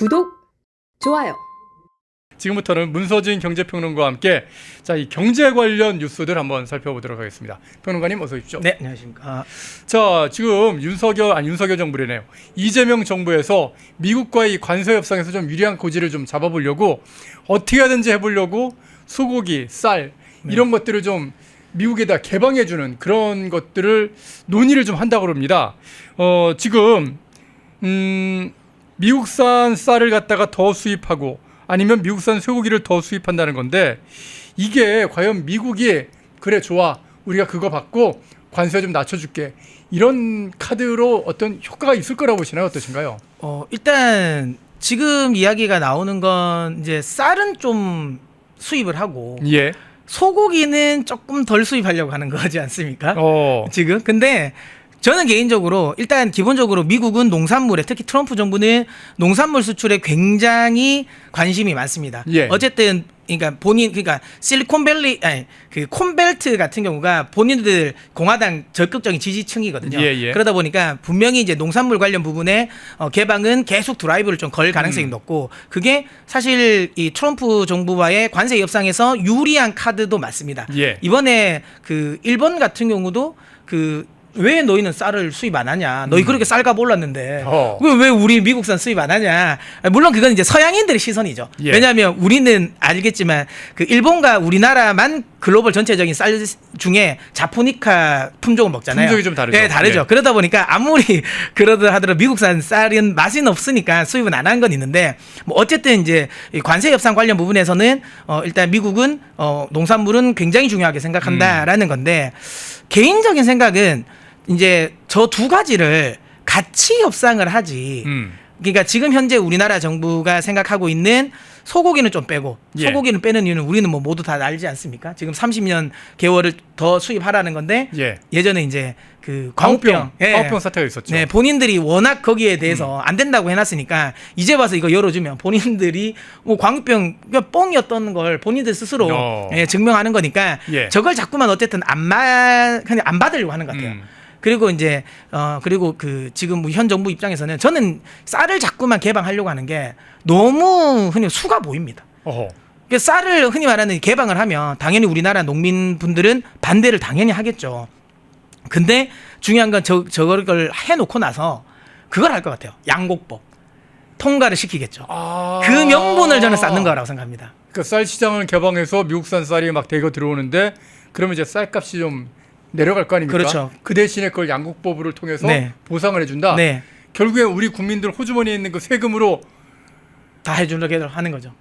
구독, 좋아요. 지금부터는 문서진 경제평론가와 함께 이 경제 관련 뉴스들 한번 살펴보도록 하겠습니다. 평론가님 어서 오십시오. 네, 안녕하십니까. 자, 지금 윤석열 정부래네요. 이재명 정부에서 미국과의 관세 협상에서 좀 유리한 고지를 좀 잡아보려고 어떻게 하든지 해보려고 소고기, 쌀 이런 것들을 좀 미국에다 개방해주는 그런 것들을 논의를 좀 한다고 합니다. 지금 미국산 쌀을 갖다가 더 수입하고 아니면 미국산 쇠고기를 더 수입한다는 건데 이게 과연 미국이 그래 좋아 우리가 그거 받고 관세 좀 낮춰줄게 이런 카드로 어떤 효과가 있을 거라고 보시나요? 어떠신가요? 일단 지금 이야기가 나오는 건 이제 쌀은 좀 수입을 하고 예. 소고기는 조금 덜 수입하려고 하는 거지 않습니까? 지금 근데 저는 개인적으로 일단 기본적으로 미국은 농산물에 특히 트럼프 정부는 농산물 수출에 굉장히 관심이 많습니다. 예. 어쨌든 그러니까 실리콘밸리 그 콘벨트 같은 경우가 본인들 공화당 적극적인 지지층이거든요. 예. 그러다 보니까 분명히 이제 농산물 관련 부분에 개방은 계속 드라이브를 좀 걸 가능성이 높고 그게 사실 이 트럼프 정부와의 관세 협상에서 유리한 카드도 맞습니다. 예. 이번에 그 일본 같은 경우도 왜 너희는 쌀을 수입 안 하냐? 너희 그렇게 쌀값 올랐는데 왜 우리 미국산 수입 안 하냐? 물론 그건 이제 서양인들의 시선이죠. 예. 왜냐하면 우리는 알겠지만 그 일본과 우리나라만 글로벌 전체적인 쌀 중에 자포니카 품종을 먹잖아요. 품종이 좀 다르죠. 네, 다르죠. 예. 그러다 보니까 아무리 그러다 하더라도 미국산 쌀은 맛은 없으니까 수입은 안 한 건 있는데 뭐 어쨌든 이제 이 관세 협상 관련 부분에서는 일단 미국은 농산물은 굉장히 중요하게 생각한다라는 건데 개인적인 생각은 이제 저 두 가지를 같이 협상을 하지. 그러니까 지금 현재 우리나라 정부가 생각하고 있는 소고기는 좀 빼고 예. 소고기는 빼는 이유는 우리는 뭐 모두 다 알지 않습니까? 지금 30년 개월을 더 수입하라는 건데 예. 예전에 이제 그 광우병 사태가 있었죠. 네, 본인들이 워낙 거기에 대해서 안 된다고 해놨으니까 이제 와서 이거 열어주면 본인들이 뭐 광우병 뻥이었던 걸 본인들 스스로 증명하는 거니까 예. 저걸 자꾸만 어쨌든 그냥 안 받으려고 하는 것 같아요. 그리고 이제 그리고 지금 현 정부 입장에서는 저는 쌀을 자꾸만 개방하려고 하는 게 너무 흔히 수가 보입니다. 그러니까 쌀을 흔히 말하는 개방을 하면 당연히 우리나라 농민분들은 반대를 당연히 하겠죠. 근데 중요한 건 저걸 해놓고 나서 그걸 할 것 같아요. 양곡법 통과를 시키겠죠. 그 명분을 저는 쌓는 거라고 생각합니다. 그러니까 쌀 시장을 개방해서 미국산 쌀이 막 대거 들어오는데 그러면 이제 쌀값이 좀 내려갈 거 아닙니까? 그렇죠. 그 대신에 그걸 양국법을 통해서 네. 보상을 해준다. 네. 결국에 우리 국민들 호주머니에 있는 그 세금으로 다 해주려고 하는 거죠.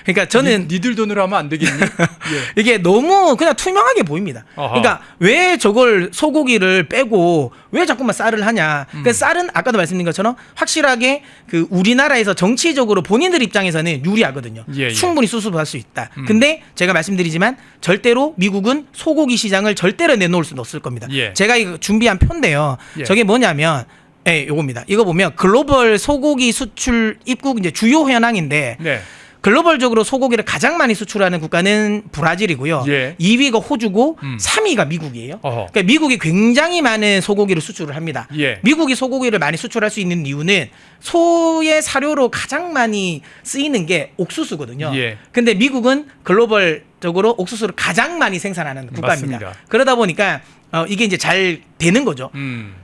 그러니까 저는 니들 돈으로 하면 안 되겠니? 예. 이게 너무 그냥 투명하게 보입니다. 그러니까 왜 저걸 소고기를 빼고 왜 자꾸만 쌀을 하냐? 그러니까 쌀은 아까도 말씀드린 것처럼 확실하게 그 우리나라에서 정치적으로 본인들 입장에서는 유리하거든요. 예. 충분히 수습할 수 있다. 근데 제가 말씀드리지만 절대로 미국은 소고기 시장을 절대로 내놓을 수는 없을 겁니다. 예. 제가 이거 준비한 표인데요. 예. 저게 뭐냐면 요겁니다. 이거 보면 글로벌 소고기 수출 입국 이제 주요 현황인데 네. 글로벌적으로 소고기를 가장 많이 수출하는 국가는 브라질이고요. 예. 2위가 호주고 3위가 미국이에요. 그러니까 미국이 굉장히 많은 소고기를 수출을 합니다. 예. 미국이 소고기를 많이 수출할 수 있는 이유는 소의 사료로 가장 많이 쓰이는 게 옥수수거든요. 예. 근데 미국은 글로벌적으로 옥수수를 가장 많이 생산하는 국가입니다. 맞습니다. 그러다 보니까 이게 이제 잘 되는 거죠.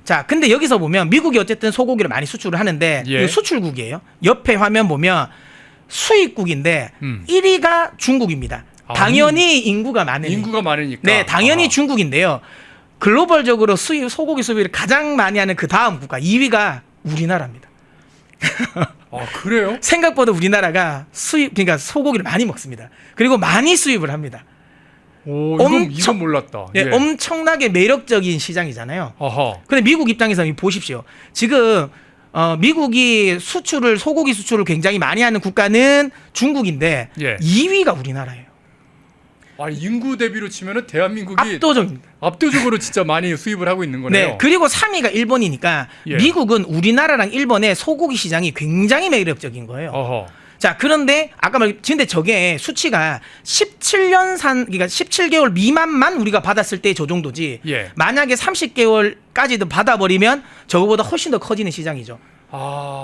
자, 근데 여기서 보면 미국이 어쨌든 소고기를 많이 수출을 하는데 예. 이거 수출국이에요. 옆에 화면 보면 수입국인데 1위가 중국입니다. 당연히 인구가 많으니까. 인구가 많으니까. 네, 당연히 중국인데요. 글로벌적으로 소고기 수입을 가장 많이 하는 그 다음 국가 2위가 우리나라입니다. 그래요? 생각보다 우리나라가 그러니까 소고기를 많이 먹습니다. 그리고 많이 수입을 합니다. 이건 몰랐다. 예, 엄청나게 매력적인 시장이잖아요. 근데 미국 입장에서는 보십시오. 지금 미국이 소고기 수출을 굉장히 많이 하는 국가는 중국인데 예. 2위가 우리나라예요. 인구 대비로 치면은 대한민국이 압도적으로 진짜 많이 수입을 하고 있는 거네요. 네. 그리고 3위가 일본이니까 예. 미국은 우리나라랑 일본의 소고기 시장이 굉장히 매력적인 거예요. 자, 그런데 아까 근데 저게 수치가 17년산 그러니까 17개월 미만만 우리가 받았을 때 저 정도지. 예. 만약에 30개월까지도 받아버리면 저거보다 훨씬 더 커지는 시장이죠.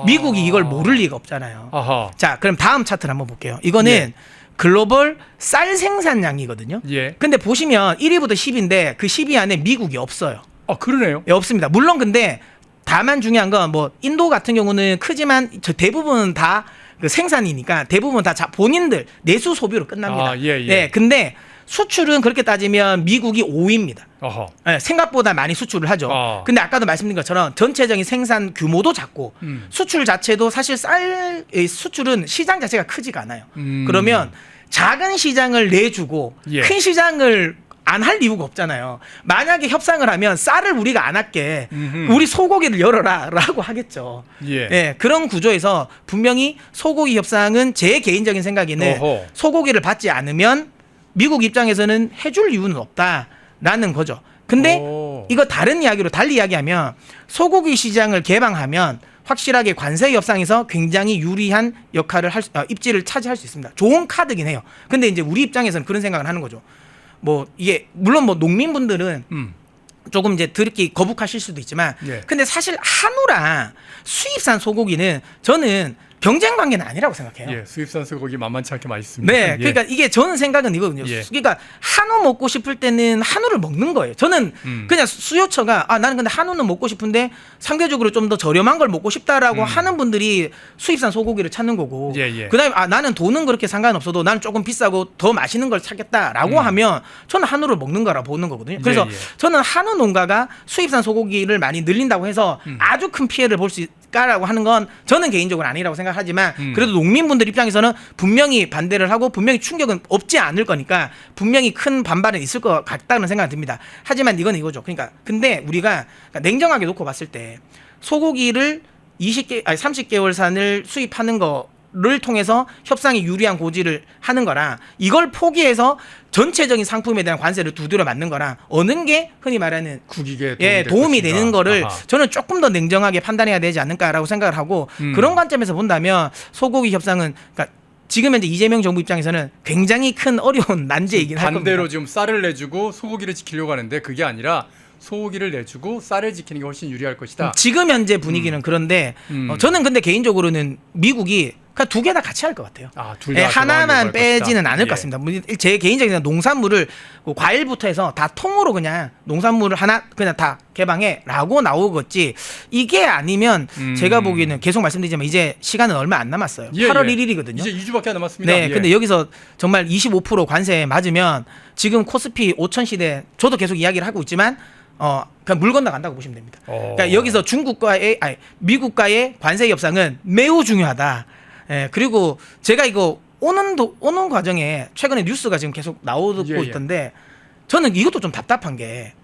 미국이 이걸 모를 리가 없잖아요. 아하. 자, 그럼 다음 차트를 한번 볼게요. 이거는 예. 글로벌 쌀 생산량이거든요. 예. 근데 보시면 1위부터 10위인데 그 10위 안에 미국이 없어요. 아, 그러네요. 예, 없습니다. 물론 근데 다만 중요한 건 뭐 인도 같은 경우는 크지만 대부분 다 그 생산이니까 대부분 다 본인들 내수 소비로 끝납니다. 아, 예, 예. 근데 수출은 그렇게 따지면 미국이 5위입니다. 아하. 예, 생각보다 많이 수출을 하죠. 근데 아까도 말씀드린 것처럼 전체적인 생산 규모도 작고 수출 자체도 사실 쌀 수출은 시장 자체가 크지가 않아요. 그러면 작은 시장을 내주고 예. 큰 시장을 안 할 이유가 없잖아요. 만약에 협상을 하면 쌀을 우리가 안 할게. 우리 소고기를 열어라라고 하겠죠. 예. 그런 구조에서 분명히 소고기 협상은 제 개인적인 생각에는 어허. 소고기를 받지 않으면 미국 입장에서는 해줄 이유는 없다라는 거죠. 근데 오. 이거 다른 이야기로 달리 이야기하면 소고기 시장을 개방하면 확실하게 관세 협상에서 굉장히 유리한 역할을 입지를 차지할 수 있습니다. 좋은 카드긴 해요. 근데 이제 우리 입장에서는 그런 생각을 하는 거죠. 뭐 이게 물론 뭐 농민분들은 조금 이제 듣기 거북하실 수도 있지만 예. 근데 사실 한우랑 수입산 소고기는 저는 경쟁 관계는 아니라고 생각해요. 예. 수입산 소고기 만만치 않게 맛있습니다. 네, 예. 그러니까 이게 저는 생각은 이거거든요. 예. 그러니까 한우 먹고 싶을 때는 한우를 먹는 거예요. 저는 그냥 수요처가 나는 근데 한우는 먹고 싶은데 상대적으로 좀 더 저렴한 걸 먹고 싶다라고 하는 분들이 수입산 소고기를 찾는 거고. 예, 예. 그다음에 나는 돈은 그렇게 상관없어도 나는 조금 비싸고 더 맛있는 걸 찾겠다라고 하면 저는 한우를 먹는 거라 보는 거거든요. 그래서 예, 예. 저는 한우 농가가 수입산 소고기를 많이 늘린다고 해서 아주 큰 피해를 볼 수 있다라고 하는 건 저는 개인적으로 아니라고 생각하지만 그래도 농민분들 입장에서는 분명히 반대를 하고 분명히 충격은 없지 않을 거니까 분명히 큰 반발은 있을 것 같다는 생각이 듭니다. 하지만 이건 이거죠. 그러니까 근데 우리가 냉정하게 놓고 봤을 때 소고기를 30개월산을 수입하는 거를 통해서 협상이 유리한 고지를 하는 거랑 이걸 포기해서 전체적인 상품에 대한 관세를 두드려 맞는 거랑 어느 게 흔히 말하는 국익에 도움이 되는 거를 아하. 저는 조금 더 냉정하게 판단해야 되지 않을까라고 생각을 하고 그런 관점에서 본다면 소고기 협상은 그러니까 지금 현재 이재명 정부 입장에서는 굉장히 큰 어려운 난제이긴 할 겁니다. 반대로 지금 쌀을 내주고 소고기를 지키려고 하는데 그게 아니라 소고기를 내주고 쌀을 지키는 게 훨씬 유리할 것이다. 지금 현재 분위기는 그런데 저는 근데 개인적으로는 미국이 그냥 두 개 다 같이 할 것 같아요. 둘 다 하나만 빼지는 않을 예. 것 같습니다. 제 개인적인 생각, 농산물을 과일부터 해서 다 통으로 그냥 농산물을 하나 그냥 다 개방해라고 나오겠지. 이게 아니면 제가 보기에는 계속 말씀드리지만 이제 시간은 얼마 안 남았어요. 예, 8월 예. 1일이거든요. 이제 2주밖에 안 남았습니다. 네, 예. 근데 여기서 정말 25% 관세 맞으면 지금 코스피 5천 시대 저도 계속 이야기를 하고 있지만 그냥 물 건너간다고 보시면 됩니다. 그러니까 여기서 미국과의 관세 협상은 매우 중요하다. 예, 그리고 제가 이거 오는 과정에 최근에 뉴스가 지금 계속 나오고 예, 예. 있던데 저는 이것도 좀 답답한 게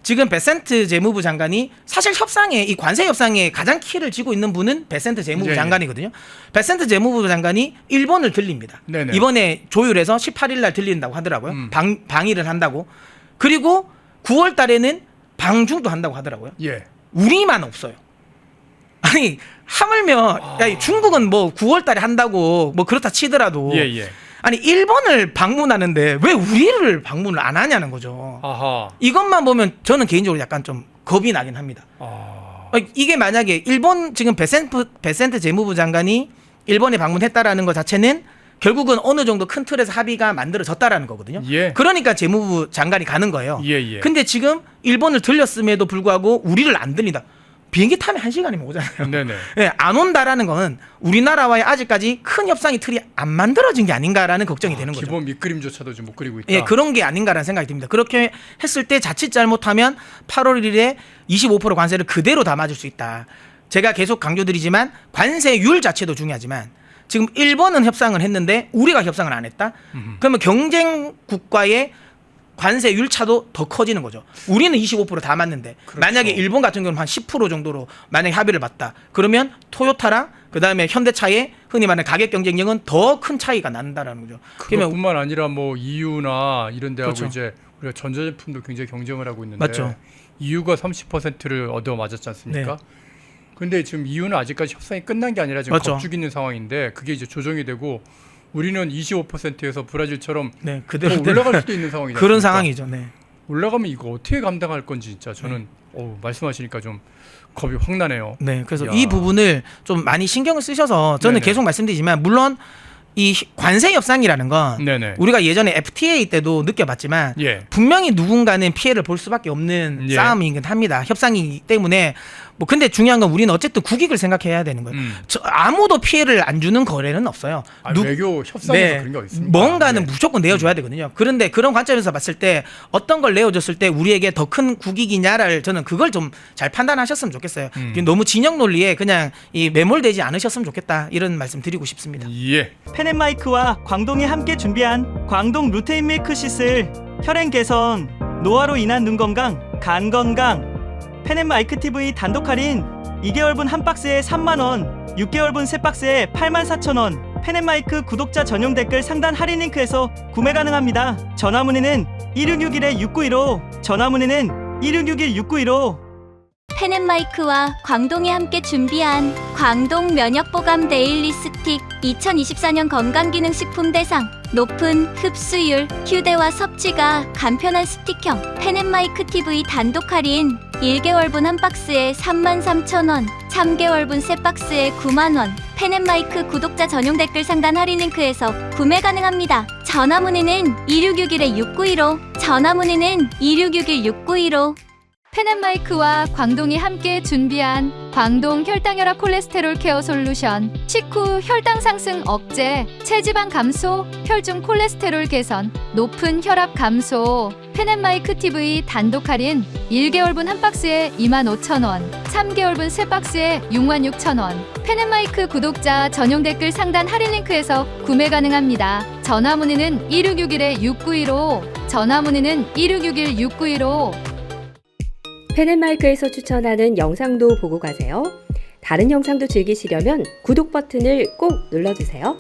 지금 베센트 재무부 장관이 사실 협상에 이 관세 협상에 가장 키를 쥐고 있는 분은 베센트 재무부 예, 예. 장관이거든요. 베센트 재무부 장관이 일본을 들립니다. 네네. 이번에 조율해서 18일 날 들린다고 하더라고요. 방일을 한다고. 그리고 9월 달에는 방중도 한다고 하더라고요. 예. 우리만 없어요. 아니 하물며 야, 중국은 뭐 9월 달에 한다고 뭐 그렇다 치더라도 예, 예. 아니 일본을 방문하는데 왜 우리를 방문을 안 하냐는 거죠. 아하. 이것만 보면 저는 개인적으로 약간 좀 겁이 나긴 합니다. 이게 만약에 일본 지금 베센트 재무부 장관이 일본에 방문했다라는 것 자체는 결국은 어느 정도 큰 틀에서 합의가 만들어졌다라는 거거든요. 예. 그러니까 재무부 장관이 가는 거예요. 예, 예. 근데 지금 일본을 들렸음에도 불구하고 우리를 안 들린다. 비행기 타면 1시간이면 오잖아요. 네네. 예, 안 온다라는 건 우리나라와의 아직까지 큰 협상의 틀이 안 만들어진 게 아닌가라는 걱정이 되는 거죠. 기본 밑그림조차도 좀 못 그리고 있다. 예, 그런 게 아닌가라는 생각이 듭니다. 그렇게 했을 때 자칫 잘못하면 8월 1일에 25% 관세를 그대로 다 맞을 수 있다. 제가 계속 강조드리지만 관세율 자체도 중요하지만 지금 일본은 협상을 했는데 우리가 협상을 안 했다. 그러면 경쟁 국가의 관세율 차도 더 커지는 거죠. 우리는 25% 다 맞는데 그렇죠. 만약에 일본 같은 경우는 한 10% 정도로 만약에 합의를 봤다. 그러면 토요타랑 그다음에 현대차의 흔히 말하는 가격 경쟁력은 더 큰 차이가 난다라는 거죠. 그러면 그것뿐만 아니라 뭐 EU나 이런 데하고 그렇죠. 이제 우리가 전자제품도 굉장히 경쟁을 하고 있는데 맞죠. EU가 30%를 얻어 맞았지 않습니까? 네. 근데 지금 EU는 아직까지 협상이 끝난 게 아니라 지금 맞죠. 겁죽 있는 상황인데 그게 이제 조정이 되고 우리는 25%에서 브라질처럼 네, 더 올라갈 수도 있는 상황이죠. 그런 상황이죠. 네. 올라가면 이거 어떻게 감당할 건지 진짜 저는 말씀하시니까 좀 겁이 확 나네요. 네, 그래서 야. 이 부분을 좀 많이 신경을 쓰셔서 저는 네네. 계속 말씀드리지만 물론 이 관세 협상이라는 건 네네. 우리가 예전에 FTA 때도 느껴봤지만 예. 분명히 누군가는 피해를 볼 수밖에 없는 예. 싸움이긴 합니다. 협상이기 때문에 뭐 근데 중요한 건 우리는 어쨌든 국익을 생각해야 되는 거예요. 아무도 피해를 안 주는 거래는 없어요. 외교 협상에서 그런 게 어딨습니까? 뭔가는 네. 무조건 내어줘야 되거든요. 그런데 그런 관점에서 봤을 때 어떤 걸 내어줬을 때 우리에게 더 큰 국익이냐를 저는 그걸 좀 잘 판단하셨으면 좋겠어요. 너무 진영 논리에 그냥 이 매몰되지 않으셨으면 좋겠다 이런 말씀 드리고 싶습니다. 예. 펜앤마이크와 광동이 함께 준비한 광동 루테인 밀크 시슬 혈행 개선, 노화로 인한 눈 건강, 간 건강. 펜앤마이크 TV 단독 할인 2개월분 한 박스에 3만원, 6개월분 세 박스에 84,000원. 펜앤마이크 구독자 전용 댓글 상단 할인 링크에서 구매 가능합니다. 전화 문의는 1661-6915, 전화 문의는 1661-6915. 펜앤마이크와 광동이 함께 준비한 광동 면역보감 데일리 스틱 2024년 건강기능식품 대상 높은 흡수율, 휴대와 섭취가 간편한 스틱형 펜앤마이크 TV 단독 할인 1개월분 한 박스에 33,000원, 3개월분 세 박스에 9만원. 펜앤마이크 구독자 전용 댓글 상단 할인 링크에서 구매 가능합니다. 전화 문의는 2661-6915, 전화 문의는 2661-6915. 펜앤마이크와 광동이 함께 준비한 광동 혈당혈압 콜레스테롤 케어 솔루션 식후 혈당 상승 억제, 체지방 감소, 혈중 콜레스테롤 개선, 높은 혈압 감소. 펜앤마이크 TV 단독 할인 1개월분 한 박스에 25,000원, 3개월분 세 박스에 66,000원. 펜앤마이크 구독자 전용 댓글 상단 할인 링크에서 구매 가능합니다. 전화 문의는 1661-6915, 전화 문의는 1661-6915. 펜앤마이크에서 추천하는 영상도 보고 가세요. 다른 영상도 즐기시려면 구독 버튼을 꼭 눌러주세요.